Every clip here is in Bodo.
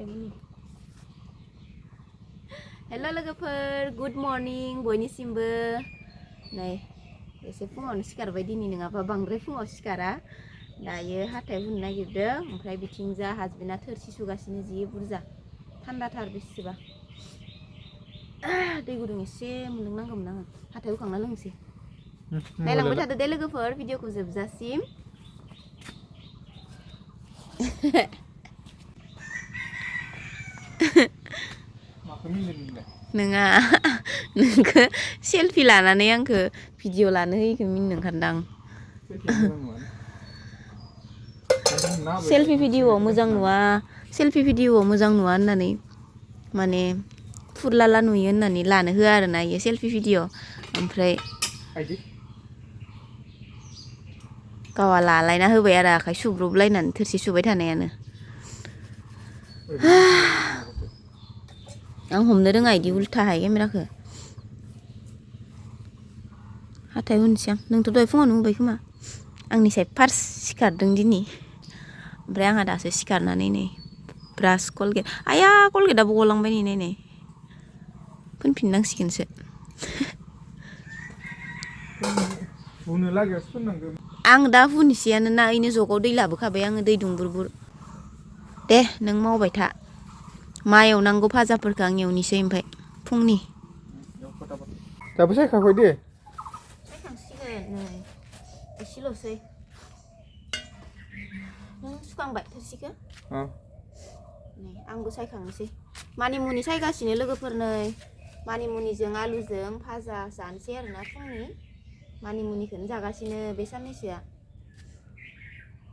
हाथाइमोननि हेल' लोगोफोर गुड मर्निं बयनिसिमबो नै एसे फुङावनो सिखारबाय दिनै नङाबा बांद्राय फुङाव सिखारा दायो हाथाइ हुनो नागिरदों ओमफ्राय बिथिंजा हासबेन्डआ थोरसि सुगासिनो जि बुरजा थान्दाथार बेसेबा दै गुदुं एसे मोनलोंनांगौमोन आङो हाथाइ हुखांना लोंसै नायलांबाय थादो दे लोगोफोर भिडिअखौ जोबजासिम नङा नोंखौ सेलफि लानानै आंखौ भिडिअ लानो होयिखौ मिनिनो ओंखारदां सेलफि भिडिअआव मोजां नुवा सेलफि भिडिअआव मोजां नुवा होननानै माने फुरलाला नुयो होननानै लानो होआ आरोना इयो सेलफि भिडिअ ओमफ्राय गावहा लालायना होबाय आरो आखाइ सुग्रुबलायनानै थोरसि सुबाय थानायानो आं हमनो रोङा इदि उल्थाहाय केमेराखौ हाथाइ हुनोसै आं नोंथ' दहाय फुङावनो हुबाय खोमा आंनिसाय फार्स्ट सिखारदों दिनै ओमफ्राय आंहा दासो सिखारनानै नै ब्रास कलगेट आया कलगेटआबो गलांबाय नै नाय फोनफिननांसिगोनसो आं दा हुनोसैयानो ना इनो जगाव दै लाबोखाबाय आङो दै दुंबुर दे नों मावबाय था मा एवनांगौ भाजाफोरखौ आं एवनोसै ओमफ्राय फुंनि दाबो सायखाखै दे सायखांसिगोन नै एसेल'सै नों सुखांबाय थोरसिखौ नै आंबो सायखांनोसै मानिमुनि सायगासिनो लोगोफोर नै मानिमुनिजों आलुजों भाजा जानोसै आरोना फुंनि मानिमुनिखौनो जागासिनो बे साननैसोआ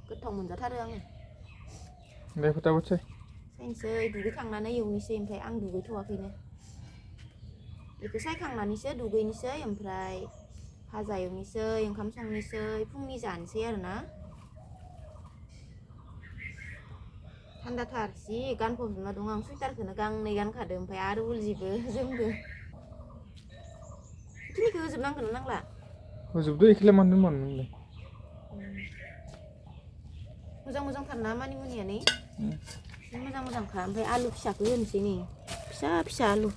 गोथाव मोनजाथारो आङो दे फटाफट सायनोसै दुगैखांनानै एवनोसै ओमफ्राय आं दुगैथ'वाखैनो बेखौ सायखांनानैसो दुगैनोसै ओमफ्राय भाजा एवनोसै ओंखाम संनोसै फुंनि जानोसै आरोना थान्दाथार जि गानफबजोबना दं आं सुइटारखौनो गांनै गानखादों ओमफ्राय आरो उलजिबो जोंबो बेखिनिखौ होजोबनांगोन ना नांला होजोबदो एखौलाय मानो दोनबावनो नोंलाय मोजां मोजांथारना मानिमुनिया नै जि मोजां मोजांखा ओमफ्राय आलु फिसाखौ होनोसै नै फिसा फिसा आलु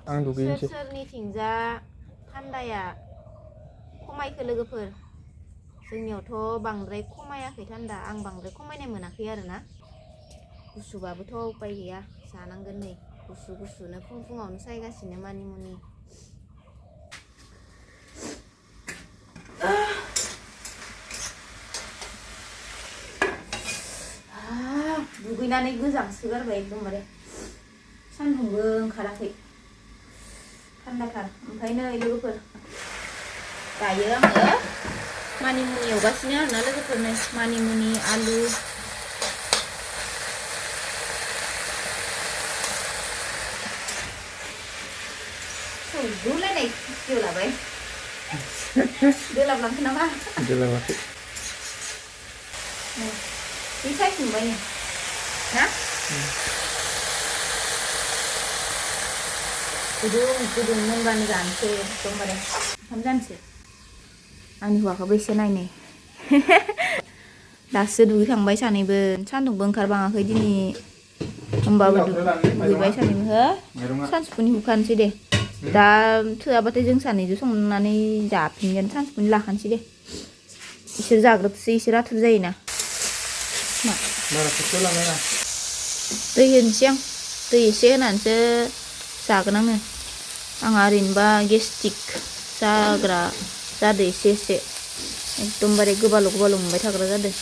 आं दुगैनोसै सोरनिथिंजा थान्दाया खमायखो लोगोफोर जोंनियावथ' बांद्राय खमायाखै थान्दा आं बांद्राय खमायनाय मोनाखै आरोना गुसुबाबोथ' उपाय गैया जानांगोन नै गुसु गुसुनो फुं फुङावनो सायगासिनो मानिमुनि दुगैनानै गोजांसोगारबाय एकदमबारे सान्दुंबो ओंखाराखै थान्दाथार ओमफ्राय नै लोगोफोर दायो आङो मानिमुनि एवगासिनो आरोना लोगोफोर नै मानिमुनि आलु सौदुलायनाय भिडिअ लाबाय दोलाबलांखो नामा दोलाबाखै बे सायखांबाय नै ना गुदुं गुदुं मोनबानो जानोसै एकदमबारे ओंखाम जानोसै आंनि हौवाखौबो एसे नायनाय दासो दुगैखांबाय सानैबो सान्दुंबो ओंखारबाङाखै दिनै होमबाबो दुगैबाय सानैबो हो सानजौफुनि हुखानोसै दे दा थोआबाथाय जों सानैजों संनानै जाफिनगोन सानजौफुनि लाखानोसै दे इसोर जाग्रोथोंसै इसोर आथुर जायोना मा दै होनोसै आं दै एसे होनानैसो जागोन आङो आंहा ओरैनोबा गेस्ट्रिक जाग्रा जादो एसे एसे एकदमबारे गोबाल' मोनबाय थाग्रा जादों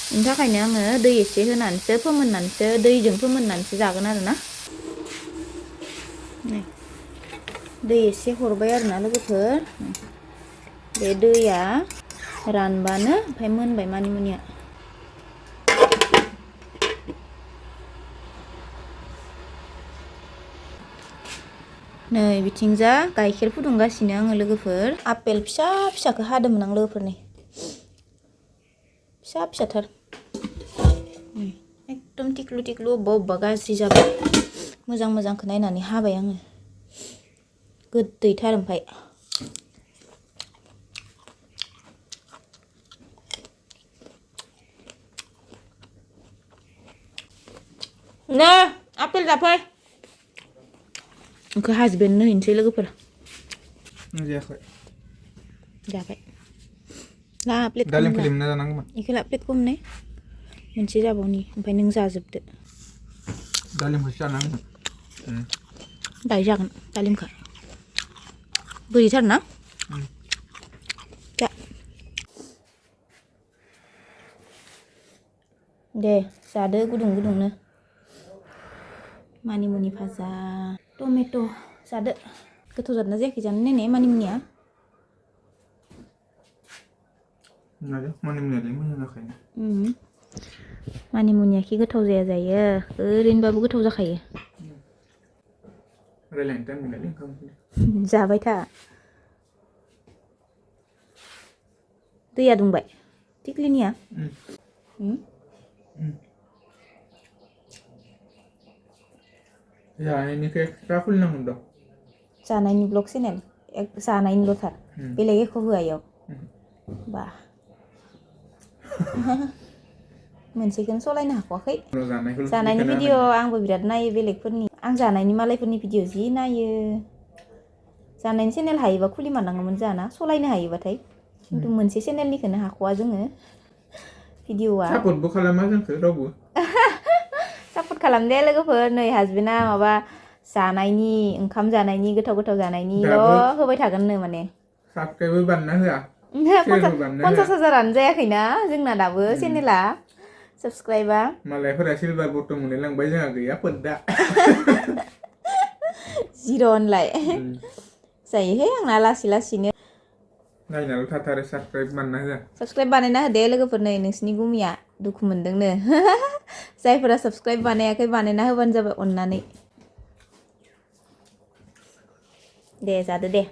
बेनि थाखायनो आङो दै एसे होनानैसो फोमोननानैसो दैजों फोमोननानैसो जागोन आरोना दै एसे हरबाय आरोना लोगोफोर बे दैया रानबानो ओमफ्राय मोनबाय मानिमुनिया नै बिथिंजा गाइखेर फुदुंगासिनो आङो लोगोफोर आपेल फिसा फिसाखौ हादोंमोन आं लोगोफोर नै फिसा फिसाथार एकदम टिक्लु टिक्लु अबेबा गाज्रि जाबाय मोजां मोजांखौ नायनानै हाबाय आङो गोदैथार ओमफ्राय नो आपेल जाफै ओंखो हासबेन्डनो हैनोसै लोगोफोर जायाखै जाबाय ला प्लेट दालिम खम ला फिलिमना जानांगौमोन इखो ला प्लेट खम ने मोनसे जाबावनि ओमफ्राय नों जाजोबदो दालिमखौसो जानांगौमोन दायो जागोन दालिमखौ बोरैथार ना जा दे जादो गुदुं गुदुंनो मानिमुनि भाजा टमेट' जादो गोथाव जादोंना जायाखै जानो नायनाय मानिमुनिया मानिमुनियालाय मोजां जाखायो मानिमुनिया खि गोथाव जायो ओरैनोबाबो गोथाव जाखायो रायलायनो टाइम गैलालै ओंखाम जाबाय था दैया दुंबाय थिख्लिनिया जानायनिखौ एक्सट्रा खुलिनांगोन द' जानायनि ब्लग चेनेल जानायनिल'थार बेलेग एख' होआ इयाव बा मोनसेखौनो सलायनो हाख'वाखै जानायनि भिडिअ आंबो बिराद नायो बेलेगफोरनि आं जानायनि मालायफोरनि भिडिअ जि नायो जानायनि चेनेल हायोबा खुलिमारनांगौमोन जाना सलायनो हायोबाथाय खिन्थु मोनसे चेनेलनिखौनो हाख'वा जोङो भिडिअआ सापर्टबो खालामा जोंखौ रावबो सापर्ट खालामदे लोगोफोर नै हासबेन्डआ माबा जानायनि ओंखाम जानायनि गोथाव गोथाव जानायनिल' होबाय थागोननो माने साबस्क्राइबबो बानायना होआ 50,000 जायाखैना जोंना दाबो चेनेला साबस्क्राइबा मालायफोरा सिलभार बटन मोनलायलांबाय जोंहा गैया फोद्दा जिर' होनलाय जायोहाय आंना लासै लासैनो नायनाल' थाथारो साबस्क्राइब बानायना होआ साबस्क्राइब बानायना होदे लोगोफोर नै नोंसिनि गुमिया दुखु मोनदोंनो जायफोरा साबस्क्राइब बानायाखै बानायना होबानो जाबाय अननानै दे जादो दे